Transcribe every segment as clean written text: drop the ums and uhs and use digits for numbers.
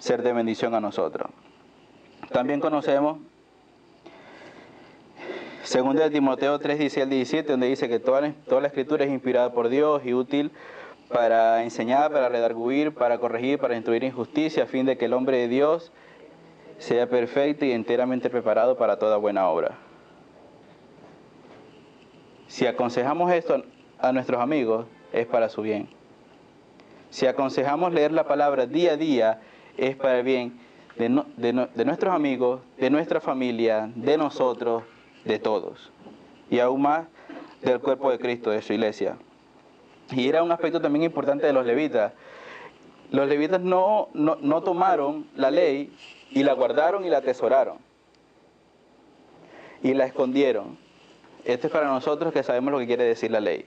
ser de bendición a nosotros. También conocemos 2 de Timoteo 3, 16 al 17, donde dice que toda la escritura es inspirada por Dios y útil para enseñar, para redarguir, para corregir, para instruir en justicia, a fin de que el hombre de Dios sea perfecto y enteramente preparado para toda buena obra. Si aconsejamos esto a nuestros amigos, es para su bien. Si aconsejamos leer la palabra día a día, es para el bien de nuestros amigos, de nuestra familia, de nosotros, de todos. Y aún más del cuerpo de Cristo, de su iglesia. Y era un aspecto también importante de los levitas. Los levitas no tomaron la ley y la guardaron y la atesoraron. Y la escondieron. Esto es para nosotros que sabemos lo que quiere decir la ley.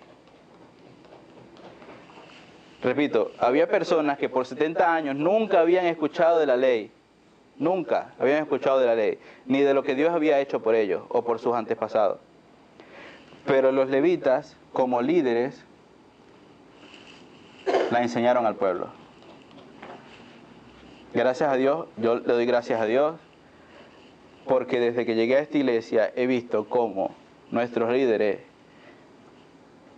Repito, había personas que por 70 años nunca habían escuchado de la ley. Nunca habían escuchado de la ley, ni de lo que Dios había hecho por ellos o por sus antepasados. Pero los levitas, como líderes, la enseñaron al pueblo. Gracias a Dios, yo le doy gracias a Dios, porque desde que llegué a esta iglesia he visto cómo nuestros líderes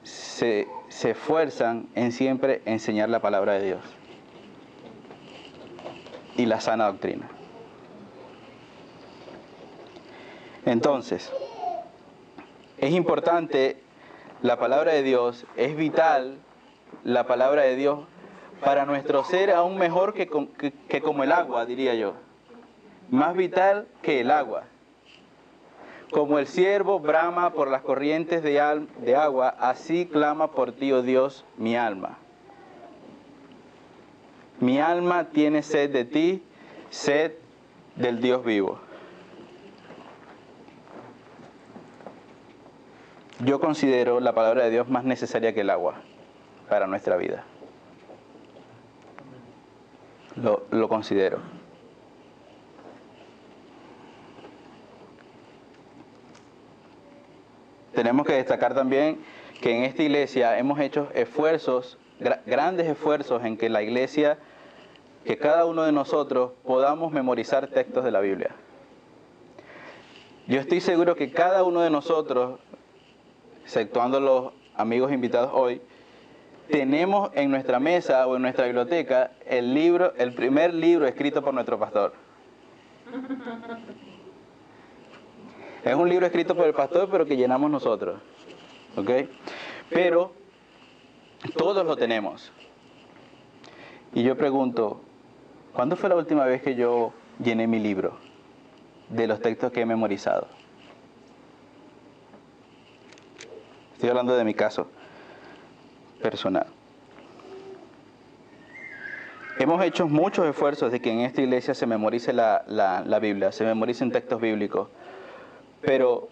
se esfuerzan en siempre enseñar la palabra de Dios y la sana doctrina. Entonces, es importante la palabra de Dios, es vital la palabra de Dios para nuestro ser aún mejor que como el agua, diría yo. Más vital que el agua. Como el ciervo brama por las corrientes de agua, así clama por ti, oh Dios, mi alma. Mi alma tiene sed de ti, sed del Dios vivo. Yo considero la palabra de Dios más necesaria que el agua para nuestra vida. Lo considero. Tenemos que destacar también que en esta iglesia hemos hecho esfuerzos, grandes esfuerzos en que la iglesia, que cada uno de nosotros podamos memorizar textos de la Biblia. Yo estoy seguro que cada uno de nosotros, exceptuando los amigos invitados hoy, tenemos en nuestra mesa o en nuestra biblioteca el primer libro escrito por nuestro pastor. Es un libro escrito por el pastor, pero que llenamos nosotros. ¿Ok? Pero todos lo tenemos. Y yo pregunto, ¿cuándo fue la última vez que yo llené mi libro de los textos que he memorizado? Estoy hablando de mi caso personal. Hemos hecho muchos esfuerzos de que en esta iglesia se memorice la Biblia, se memoricen textos bíblicos, pero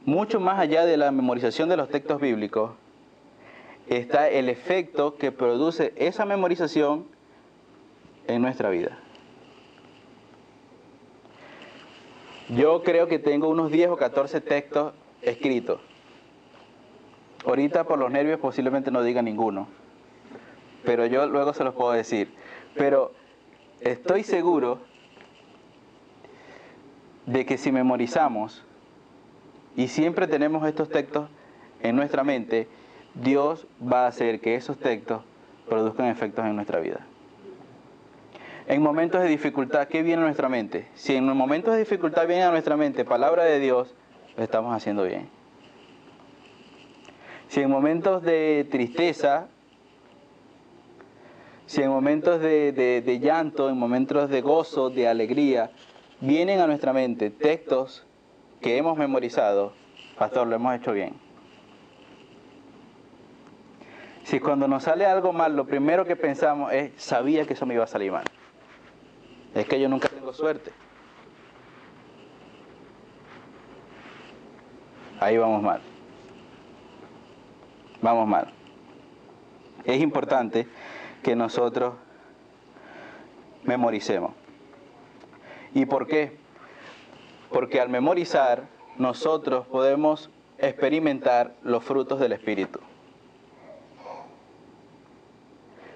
mucho más allá de la memorización de los textos bíblicos está el efecto que produce esa memorización en nuestra vida. Yo creo que tengo unos 10 o 14 textos escritos. Ahorita por los nervios posiblemente no diga ninguno, pero yo luego se los puedo decir. Pero estoy seguro de que si memorizamos y siempre tenemos estos textos en nuestra mente, Dios va a hacer que esos textos produzcan efectos en nuestra vida. En momentos de dificultad, ¿qué viene a nuestra mente? Si en momentos de dificultad viene a nuestra mente palabra de Dios, lo estamos haciendo bien. Si en momentos de tristeza, si en momentos de llanto, en momentos de gozo, de alegría, vienen a nuestra mente textos que hemos memorizado, pastor, lo hemos hecho bien. Si cuando nos sale algo mal, lo primero que pensamos es, sabía que eso me iba a salir mal. Es que yo nunca tengo suerte. Ahí vamos mal. Vamos mal. Es importante que nosotros memoricemos. ¿Y por qué? Porque al memorizar, nosotros podemos experimentar los frutos del Espíritu.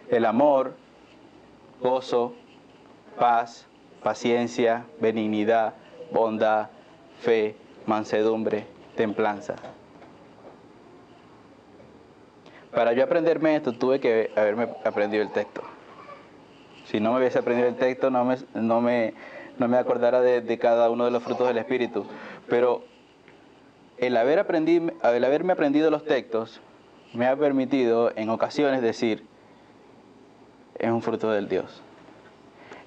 El amor, gozo, paz, paciencia, benignidad, bondad, fe, mansedumbre, templanza. Para yo aprenderme esto, tuve que haberme aprendido el texto. Si no me hubiese aprendido el texto, no me acordara de cada uno de los frutos del Espíritu. Pero el haberme aprendido los textos me ha permitido en ocasiones decir, es un fruto del Dios,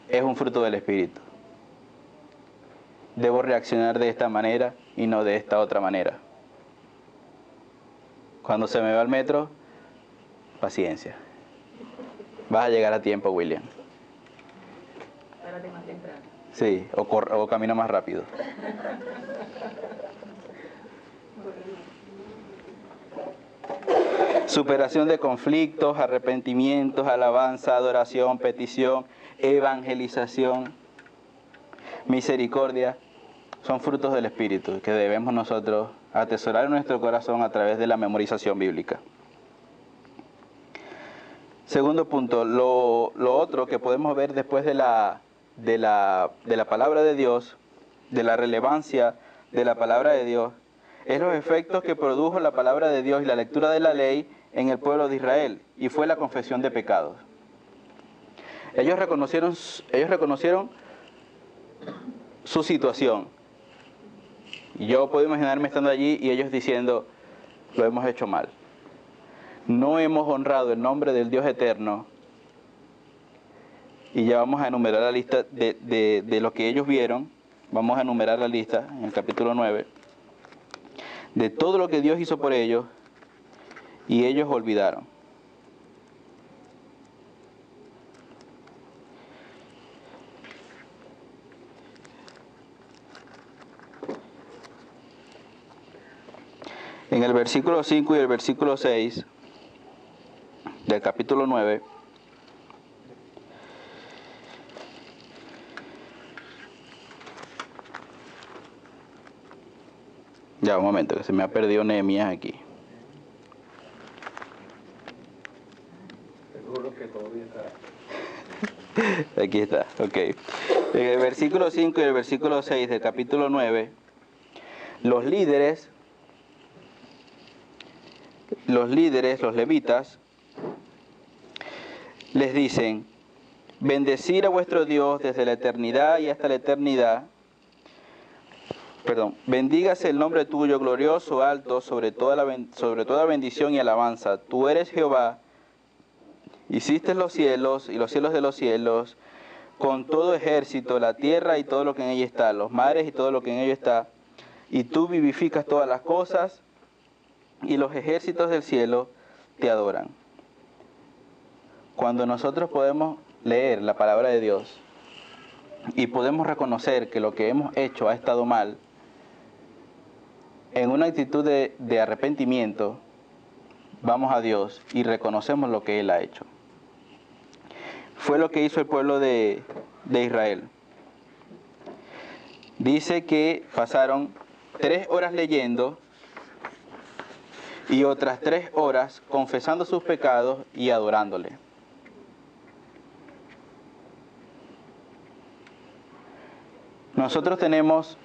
es un fruto del Espíritu. Debo reaccionar de esta manera y no de esta otra manera. Cuando se me va el metro, paciencia. Vas a llegar a tiempo, William. Párate más temprano. Sí, o camina más rápido. Superación de conflictos, arrepentimientos, alabanza, adoración, petición, evangelización, misericordia, son frutos del Espíritu que debemos nosotros atesorar en nuestro corazón a través de la memorización bíblica. Segundo punto, lo otro que podemos ver después de la palabra de Dios, de la relevancia de la palabra de Dios, es los efectos que produjo la palabra de Dios y la lectura de la ley en el pueblo de Israel, y fue la confesión de pecados. Ellos reconocieron su situación. Y yo puedo imaginarme estando allí y ellos diciendo, lo hemos hecho mal. No hemos honrado el nombre del Dios eterno. Y ya vamos a enumerar la lista de lo que ellos vieron. Vamos a enumerar la lista en el capítulo 9. De todo lo que Dios hizo por ellos. Y ellos olvidaron. En el versículo 5 y el versículo 6 del capítulo 9, ya un momento que se me ha perdido Nehemías aquí. Seguro que todavía está. Aquí está, ok. En el versículo 5 y el versículo 6 del capítulo 9, los líderes, los levitas, les dicen, bendecir a vuestro Dios desde la eternidad y hasta la eternidad. Bendígase el nombre tuyo, glorioso, alto, sobre toda bendición y alabanza. Tú eres Jehová, hiciste los cielos y los cielos de los cielos, con todo ejército, la tierra y todo lo que en ella está, los mares y todo lo que en ella está. Y tú vivificas todas las cosas, y los ejércitos del cielo te adoran. Cuando nosotros podemos leer la palabra de Dios y podemos reconocer que lo que hemos hecho ha estado mal, en una actitud de arrepentimiento, vamos a Dios y reconocemos lo que Él ha hecho. Fue lo que hizo el pueblo de Israel. Dice que pasaron 3 horas leyendo y otras 3 horas confesando sus pecados y adorándole. Nosotros tenemos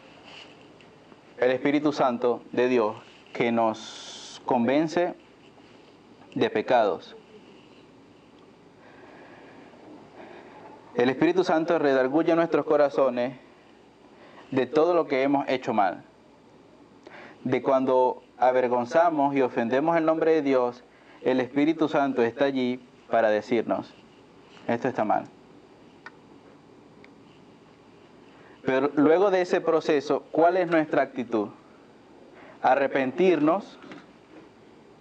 el Espíritu Santo de Dios que nos convence de pecados. El Espíritu Santo redarguye nuestros corazones de todo lo que hemos hecho mal. De cuando avergonzamos y ofendemos el nombre de Dios, el Espíritu Santo está allí para decirnos, esto está mal. Pero luego de ese proceso, ¿cuál es nuestra actitud? Arrepentirnos,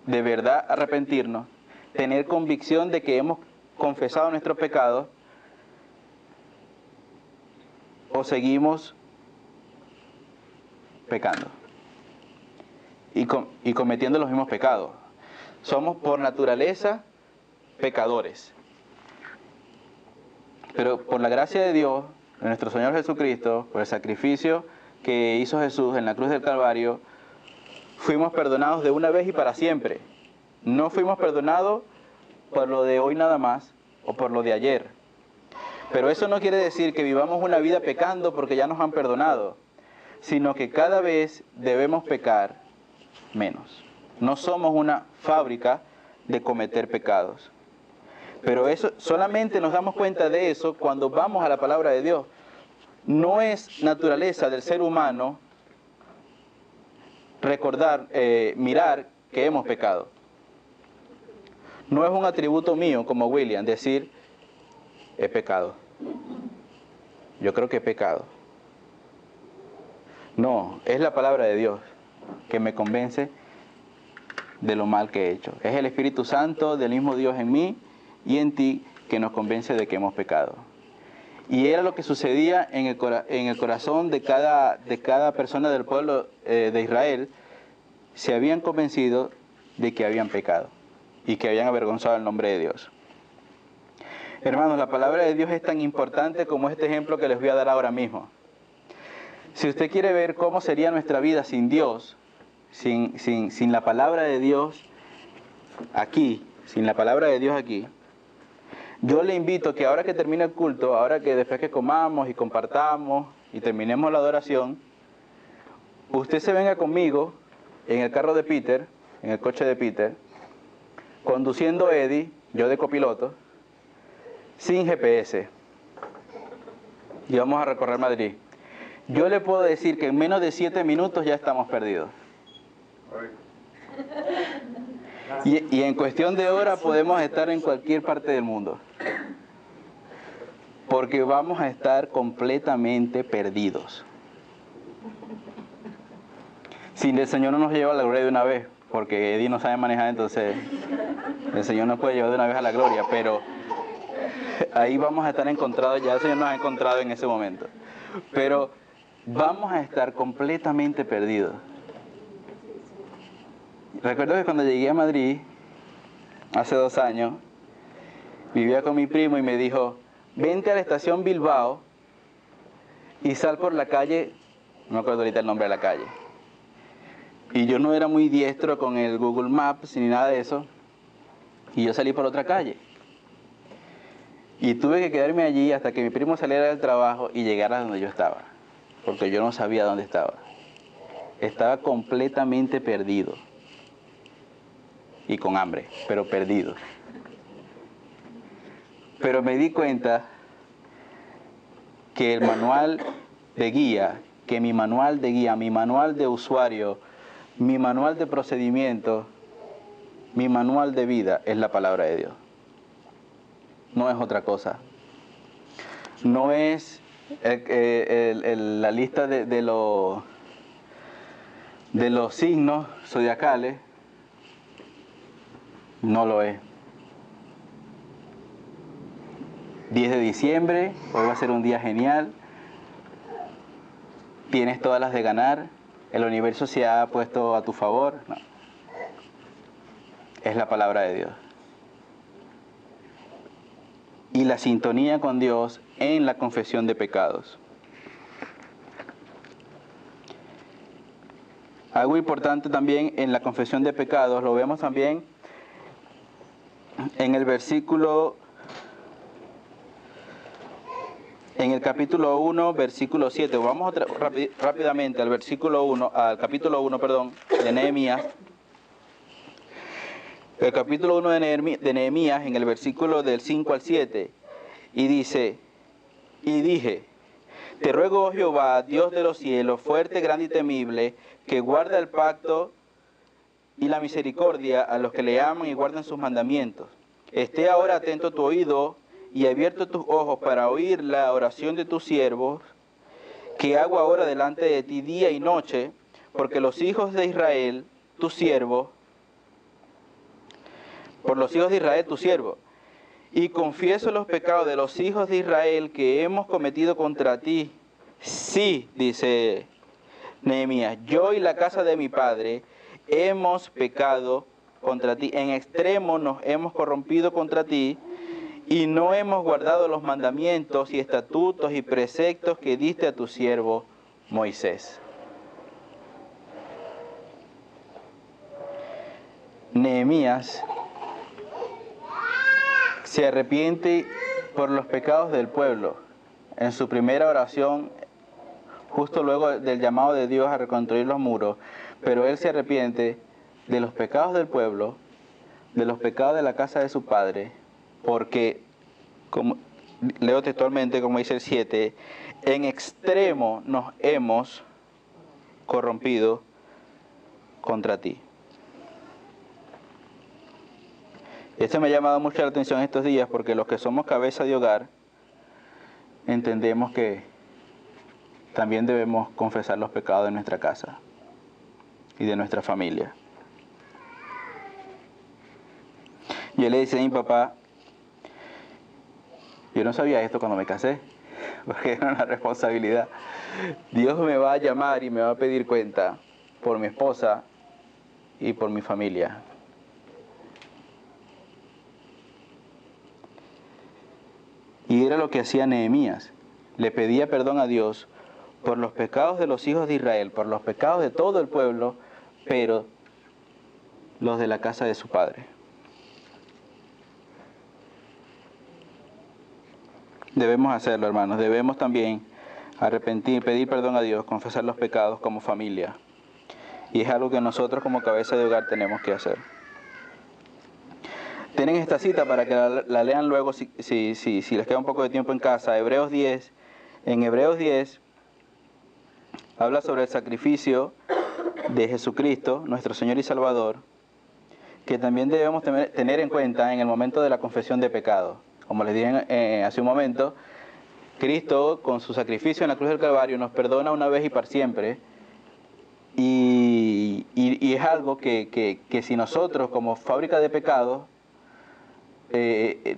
de verdad arrepentirnos, tener convicción de que hemos confesado nuestros pecados, o seguimos pecando y cometiendo los mismos pecados. Somos por naturaleza pecadores. Pero por la gracia de Dios, de nuestro Señor Jesucristo, por el sacrificio que hizo Jesús en la cruz del Calvario, fuimos perdonados de una vez y para siempre. No fuimos perdonados por lo de hoy nada más o por lo de ayer. Pero eso no quiere decir que vivamos una vida pecando porque ya nos han perdonado, sino que cada vez debemos pecar menos. No somos una fábrica de cometer pecados. Pero eso solamente nos damos cuenta de eso cuando vamos a la palabra de Dios. No es naturaleza del ser humano recordar, mirar que hemos pecado. No es un atributo mío como William decir, he pecado. Yo creo que he pecado. No, es la palabra de Dios que me convence de lo mal que he hecho. Es el Espíritu Santo del mismo Dios en mí y en ti que nos convence de que hemos pecado. Y era lo que sucedía en el corazón de cada persona del pueblo de Israel. Se habían convencido de que habían pecado y que habían avergonzado el nombre de Dios. Hermanos, la palabra de Dios es tan importante como este ejemplo que les voy a dar ahora mismo. Si usted quiere ver cómo sería nuestra vida sin Dios, sin la palabra de Dios aquí, sin la palabra de Dios aquí, yo le invito que ahora que termine el culto, ahora que después que comamos y compartamos y terminemos la adoración, usted se venga conmigo en el carro de Peter, en el coche de Peter, conduciendo a Eddie, yo de copiloto, sin GPS. Y vamos a recorrer Madrid. Yo le puedo decir que en menos de 7 minutos ya estamos perdidos. Y en cuestión de horas podemos estar en cualquier parte del mundo. Porque vamos a estar completamente perdidos. Si el Señor no nos lleva a la gloria de una vez, porque Eddie no sabe manejar, entonces el Señor nos puede llevar de una vez a la gloria, pero ahí vamos a estar encontrados, ya el Señor nos ha encontrado en ese momento. Pero vamos a estar completamente perdidos. Recuerdo que cuando llegué a Madrid, hace 2 años, vivía con mi primo y me dijo, vente a la estación Bilbao y sal por la calle, no me acuerdo ahorita el nombre de la calle. Y yo no era muy diestro con el Google Maps ni nada de eso, y yo salí por otra calle. Y tuve que quedarme allí hasta que mi primo saliera del trabajo y llegara donde yo estaba, porque yo no sabía dónde estaba. Estaba completamente perdido. Y con hambre, pero perdido. Pero me di cuenta que el manual de guía, mi manual de usuario, mi manual de procedimiento, mi manual de vida es la palabra de Dios. No es otra cosa. No es la lista de los signos zodiacales. No lo es. 10 de diciembre, hoy va a ser un día genial. Tienes todas las de ganar. El universo se ha puesto a tu favor. No. Es la palabra de Dios. Y la sintonía con Dios en la confesión de pecados. Algo importante también en la confesión de pecados, lo vemos también en el versículo, en el capítulo 1, versículo 7. Vamos rápidamente al capítulo 1, de Nehemías. El capítulo 1 de Nehemías, en el versículo del 5 al 7, y dice, y dije, te ruego, oh Jehová, Dios de los cielos, fuerte, grande y temible, que guarda el pacto y la misericordia a los que le aman y guardan sus mandamientos. Esté ahora atento tu oído y abierto tus ojos para oír la oración de tus siervos, que hago ahora delante de ti día y noche, porque los hijos de Israel, tus siervos, por los hijos de Israel, tus siervos, y confieso los pecados de los hijos de Israel que hemos cometido contra ti. Sí, dice Nehemías, yo y la casa de mi padre hemos pecado contra ti. En extremo nos hemos corrompido contra ti y no hemos guardado los mandamientos y estatutos y preceptos que diste a tu siervo Moisés. Nehemías se arrepiente por los pecados del pueblo. En su primera oración, justo luego del llamado de Dios a reconstruir los muros, pero él se arrepiente de los pecados del pueblo, de los pecados de la casa de su padre, porque, como leo textualmente, como dice el 7, en extremo nos hemos corrompido contra ti. Esto me ha llamado mucho la atención estos días, porque los que somos cabeza de hogar entendemos que también debemos confesar los pecados de nuestra casa y de nuestra familia. Yo le decía a mi papá, yo no sabía esto cuando me casé, porque era una responsabilidad. Dios me va a llamar y me va a pedir cuenta por mi esposa y por mi familia. Y era lo que hacía Nehemías. Le pedía perdón a Dios por los pecados de los hijos de Israel, por los pecados de todo el pueblo, pero los de la casa de su padre. Debemos hacerlo, hermanos. Debemos también arrepentir, pedir perdón a Dios, confesar los pecados como familia. Y es algo que nosotros como cabeza de hogar tenemos que hacer. Tienen esta cita para que la lean luego si les queda un poco de tiempo en casa. Hebreos 10. En Hebreos 10 habla sobre el sacrificio de Jesucristo, nuestro Señor y Salvador, que también debemos tener en cuenta en el momento de la confesión de pecado. Como les dije hace un momento, Cristo con su sacrificio en la cruz del Calvario nos perdona una vez y para siempre. Y es algo que si nosotros como fábrica de pecados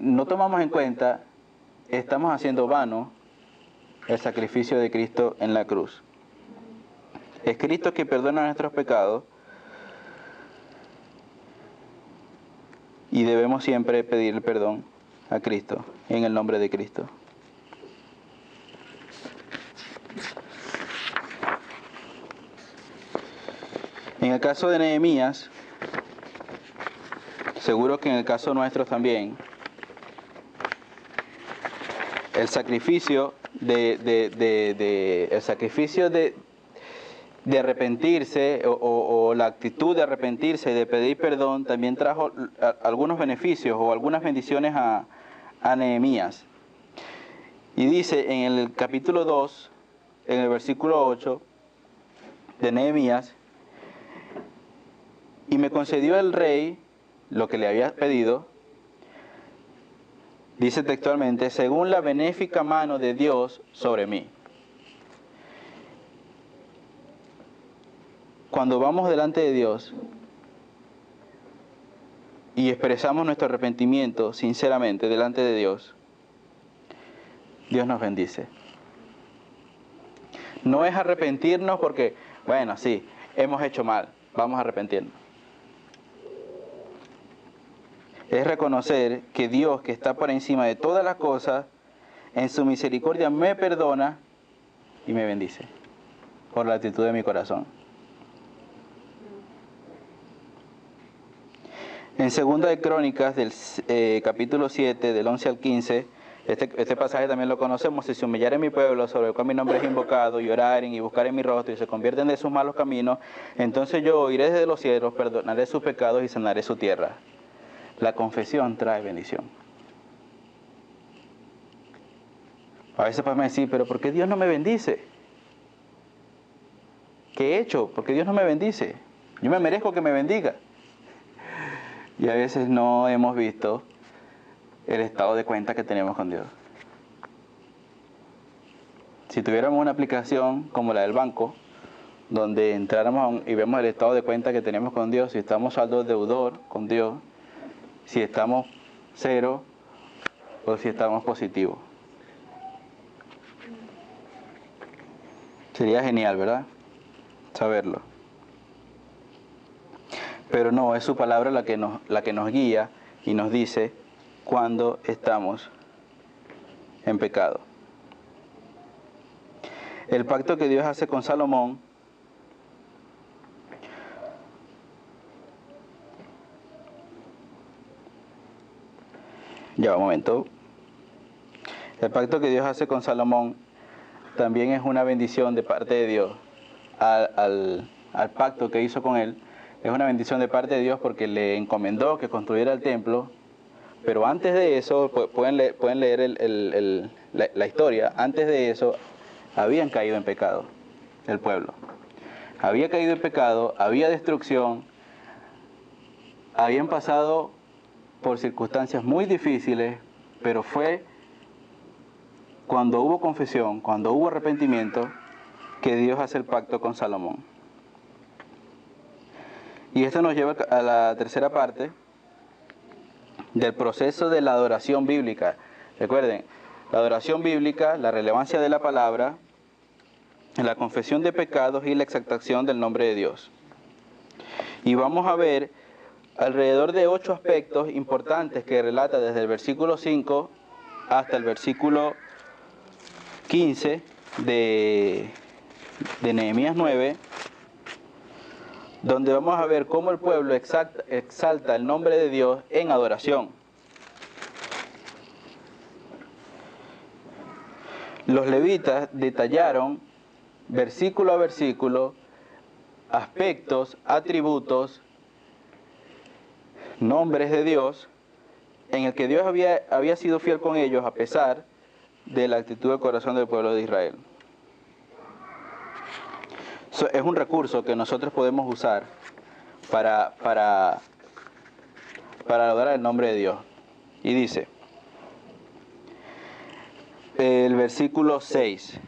no tomamos en cuenta, estamos haciendo vano el sacrificio de Cristo en la cruz. Es Cristo que perdona nuestros pecados y debemos siempre pedir perdón a Cristo, en el nombre de Cristo. En el caso de Nehemías, seguro que en el caso nuestro también, el sacrificio de arrepentirse o la actitud de arrepentirse y de pedir perdón también trajo algunos beneficios o algunas bendiciones a Nehemías. Y dice en el capítulo 2, en el versículo 8 de Nehemías, y me concedió el rey lo que le había pedido, dice textualmente, según la benéfica mano de Dios sobre mí. Cuando vamos delante de Dios y expresamos nuestro arrepentimiento sinceramente delante de Dios, Dios nos bendice. No es arrepentirnos porque, bueno, sí, hemos hecho mal, vamos a arrepentirnos. Es reconocer que Dios, que está por encima de todas las cosas, en su misericordia me perdona y me bendice por la actitud de mi corazón. En 2 de Crónicas, del capítulo 7, del 11 al 15, este pasaje también lo conocemos: si se humillaren mi pueblo, sobre el cual mi nombre es invocado, y oraren y buscaren mi rostro, y se convierten de sus malos caminos, entonces yo oiré desde los cielos, perdonaré sus pecados y sanaré su tierra. La confesión trae bendición. A veces podemos decir, pero ¿por qué Dios no me bendice? ¿Qué he hecho? ¿Por qué Dios no me bendice? Yo me merezco que me bendiga. Y a veces no hemos visto el estado de cuenta que tenemos con Dios. Si tuviéramos una aplicación como la del banco, donde entráramos y vemos el estado de cuenta que tenemos con Dios, si estamos saldo deudor con Dios, si estamos cero o si estamos positivos. Sería genial, ¿verdad? Saberlo. Pero no, es su palabra la que nos guía y nos dice cuando estamos en pecado. El pacto que Dios hace con Salomón ya, un momento. El pacto que Dios hace con Salomón también es una bendición de parte de Dios al pacto que hizo con él. Es una bendición de parte de Dios porque le encomendó que construyera el templo, pero antes de eso, pueden leer la historia, antes de eso habían caído en pecado el pueblo. Había caído en pecado, había destrucción, habían pasado por circunstancias muy difíciles, pero fue cuando hubo confesión, cuando hubo arrepentimiento, que Dios hace el pacto con Salomón. Y esto nos lleva a la tercera parte del proceso de la adoración bíblica. Recuerden, la adoración bíblica, la relevancia de la palabra, la confesión de pecados y la exaltación del nombre de Dios. Y vamos a ver alrededor de 8 aspectos importantes que relata desde el versículo 5 hasta el versículo 15 de Nehemías 9, donde vamos a ver cómo el pueblo exalta el nombre de Dios en adoración. Los levitas detallaron versículo a versículo aspectos, atributos, nombres de Dios, en el que Dios había sido fiel con ellos a pesar de la actitud del corazón del pueblo de Israel. Es un recurso que nosotros podemos usar para adorar el nombre de Dios. Y dice, el versículo 6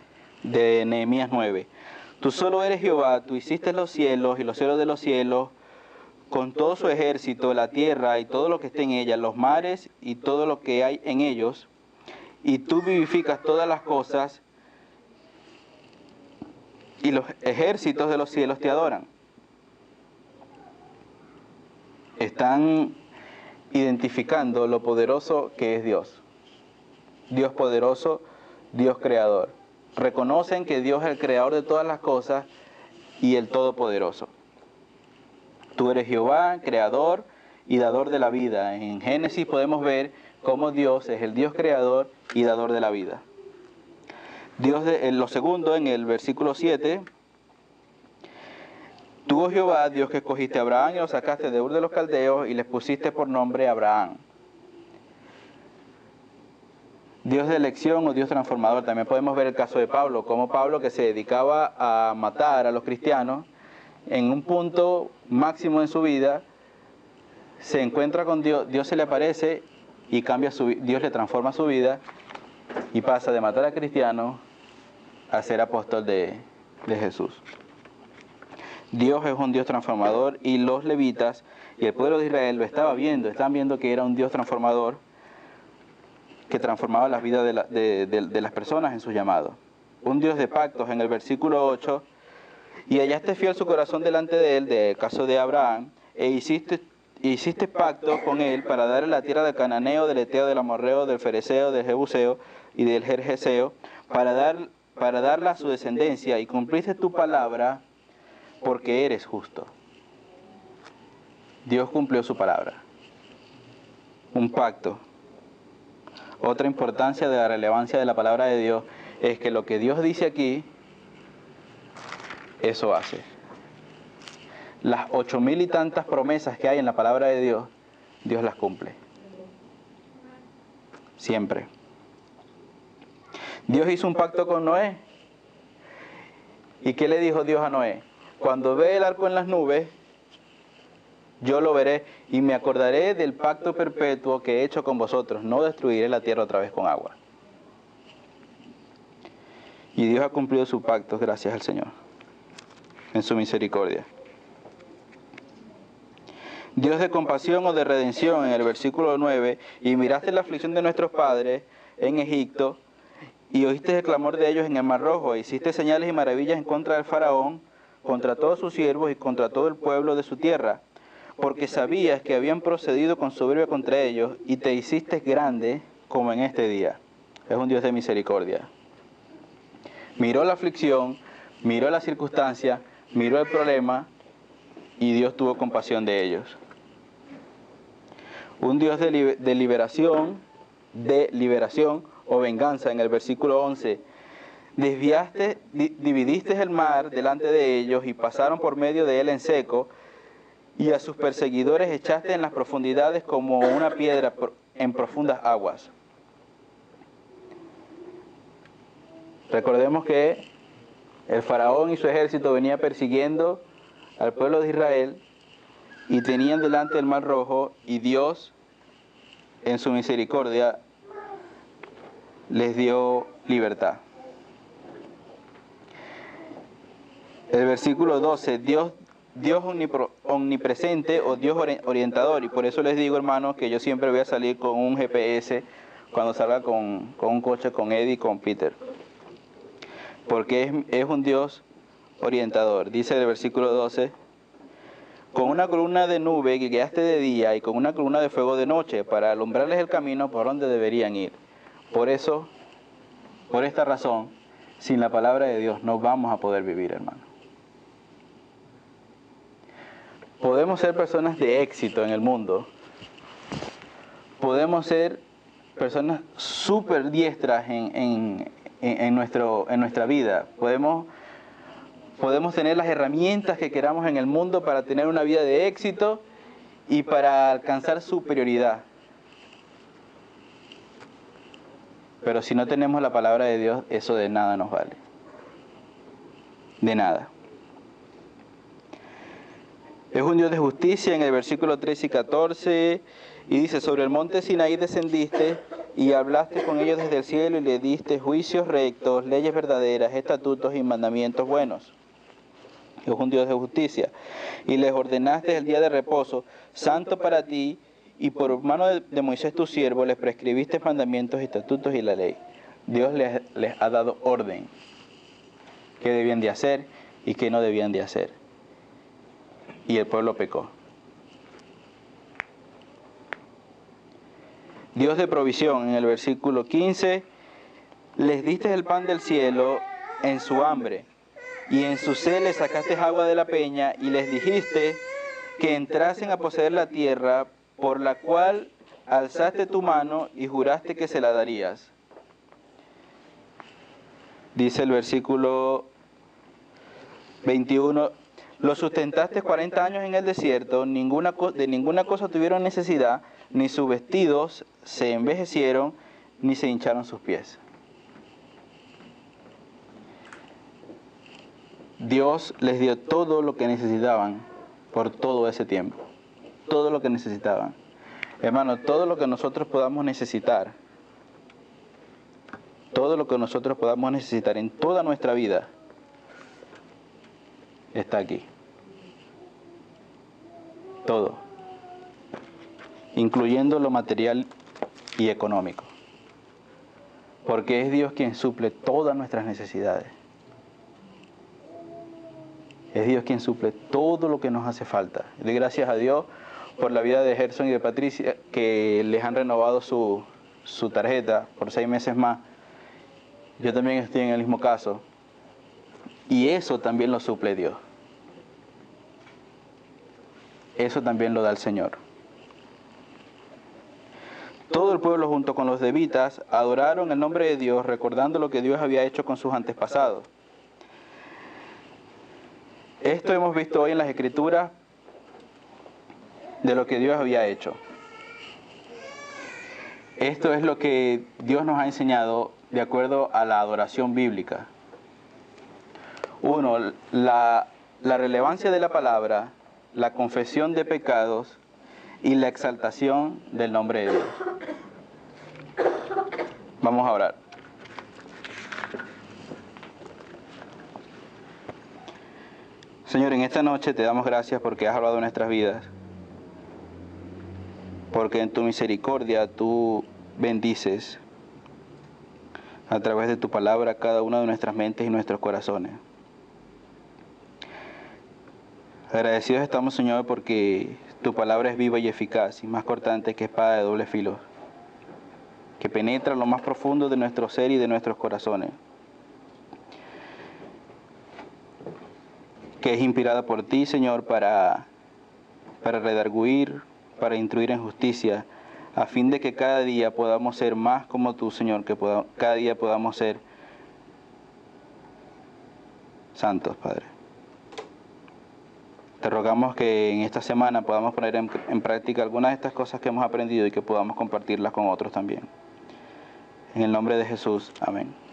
de Nehemías 9, tú solo eres Jehová, tú hiciste los cielos y los cielos de los cielos, con todo su ejército, la tierra y todo lo que esté en ella, los mares y todo lo que hay en ellos, y tú vivificas todas las cosas, y los ejércitos de los cielos te adoran. Están identificando lo poderoso que es Dios. Dios poderoso, Dios creador. Reconocen que Dios es el creador de todas las cosas y el todopoderoso. Tú eres Jehová, creador y dador de la vida. En Génesis podemos ver cómo Dios es el Dios creador y dador de la vida. Lo segundo, en el versículo 7, tú, oh Jehová, Dios que escogiste a Abraham y lo sacaste de Ur de los Caldeos y les pusiste por nombre Abraham. Dios de elección o Dios transformador. También podemos ver el caso de Pablo, como Pablo, que se dedicaba a matar a los cristianos, en un punto máximo en su vida, se encuentra con Dios, Dios se le aparece y Dios le transforma su vida y pasa de matar a cristianos a ser apóstol de Jesús. Dios es un Dios transformador y los levitas y el pueblo de Israel lo estaban viendo que era un Dios transformador que transformaba las vidas de las personas en su llamado. Un Dios de pactos en el versículo 8, y hallaste fiel su corazón delante de él, del caso de Abraham, e hiciste pacto con él para darle la tierra del cananeo, del eteo, del amorreo, del fereceo, del jebuseo y del gergeseo, para darla a su descendencia, y cumpliste tu palabra porque eres justo. Dios cumplió su palabra. Un pacto. Otra importancia de la relevancia de la palabra de Dios es que lo que Dios dice aquí, eso hace. Las 8,000 y tantas promesas que hay en la palabra de Dios, Dios las cumple. Siempre. Dios hizo un pacto con Noé. ¿Y qué le dijo Dios a Noé? Cuando ve el arco en las nubes, yo lo veré y me acordaré del pacto perpetuo que he hecho con vosotros. No destruiré la tierra otra vez con agua. Y Dios ha cumplido su pacto, gracias al Señor, en su misericordia. Dios de compasión o de redención, en el versículo 9, y miraste la aflicción de nuestros padres en Egipto, y oíste el clamor de ellos en el Mar Rojo, e hiciste señales y maravillas en contra del faraón, contra todos sus siervos y contra todo el pueblo de su tierra, porque sabías que habían procedido con soberbia contra ellos, y te hiciste grande como en este día. Es un Dios de misericordia. Miró la aflicción, miró la circunstancia, miró el problema, y Dios tuvo compasión de ellos. Un Dios de liberación o venganza en el versículo 11. Dividiste el mar delante de ellos y pasaron por medio de él en seco, y a sus perseguidores echaste en las profundidades como una piedra en profundas aguas. Recordemos que el faraón y su ejército venía persiguiendo al pueblo de Israel y tenían delante el mar rojo, y Dios en su misericordia les dio libertad. El versículo 12, Dios omnipresente o Dios orientador, y por eso les digo, hermanos, que yo siempre voy a salir con un GPS cuando salga con un coche con Eddie y con Peter, porque es un Dios orientador. Dice el versículo 12, con una columna de nube guiaste de día y con una columna de fuego de noche para alumbrarles el camino por donde deberían ir. Por eso, por esta razón, sin la palabra de Dios no vamos a poder vivir, hermano. Podemos ser personas de éxito en el mundo. Podemos ser personas súper diestras en nuestra vida. Podemos tener las herramientas que queramos en el mundo para tener una vida de éxito y para alcanzar superioridad. Pero si no tenemos la palabra de Dios, eso de nada nos vale. De nada. Es un Dios de justicia en el versículo 13 y 14, y dice, sobre el monte Sinaí descendiste y hablaste con ellos desde el cielo y le diste juicios rectos, leyes verdaderas, estatutos y mandamientos buenos. Es un Dios de justicia. Y les ordenaste el día de reposo, santo para ti, y por mano de Moisés tu siervo les prescribiste mandamientos, estatutos y la ley. Dios les ha dado orden, qué debían de hacer y qué no debían de hacer. Y el pueblo pecó. Dios de provisión, en el versículo 15, les diste el pan del cielo en su hambre, y en su sed les sacaste agua de la peña, y les dijiste que entrasen a poseer la tierra, por la cual alzaste tu mano y juraste que se la darías. Dice el versículo 21, los sustentaste 40 años en el desierto, de ninguna cosa tuvieron necesidad, ni sus vestidos se envejecieron, ni se hincharon sus pies. Dios les dio todo lo que necesitaban por todo ese tiempo. Todo lo que necesitaban. Hermano, todo lo que nosotros podamos necesitar, todo lo que nosotros podamos necesitar en toda nuestra vida, está aquí. Todo. Incluyendo lo material y económico. Porque es Dios quien suple todas nuestras necesidades. Es Dios quien suple todo lo que nos hace falta. Doy gracias a Dios por la vida de Gerson y de Patricia, que les han renovado su tarjeta por 6 meses más. Yo también estoy en el mismo caso. Y eso también lo suple Dios. Eso también lo da el Señor. Todo el pueblo junto con los levitas adoraron el nombre de Dios, recordando lo que Dios había hecho con sus antepasados. Esto hemos visto hoy en las Escrituras de lo que Dios había hecho. Esto es lo que Dios nos ha enseñado de acuerdo a la adoración bíblica. 1. La relevancia de la palabra, la confesión de pecados y la exaltación del nombre de Dios. Vamos a orar. Señor, en esta noche te damos gracias porque has hablado de nuestras vidas, porque en tu misericordia tú bendices a través de tu palabra cada una de nuestras mentes y nuestros corazones. Agradecidos estamos, Señor, porque tu palabra es viva y eficaz y más cortante que espada de doble filo, que penetra lo más profundo de nuestro ser y de nuestros corazones, que es inspirada por ti, Señor, para redarguir, para instruir en justicia a fin de que cada día podamos ser más como tú, Señor, que cada día podamos ser santos, Padre. Te rogamos que en esta semana podamos poner en práctica algunas de estas cosas que hemos aprendido y que podamos compartirlas con otros también. En el nombre de Jesús, amén.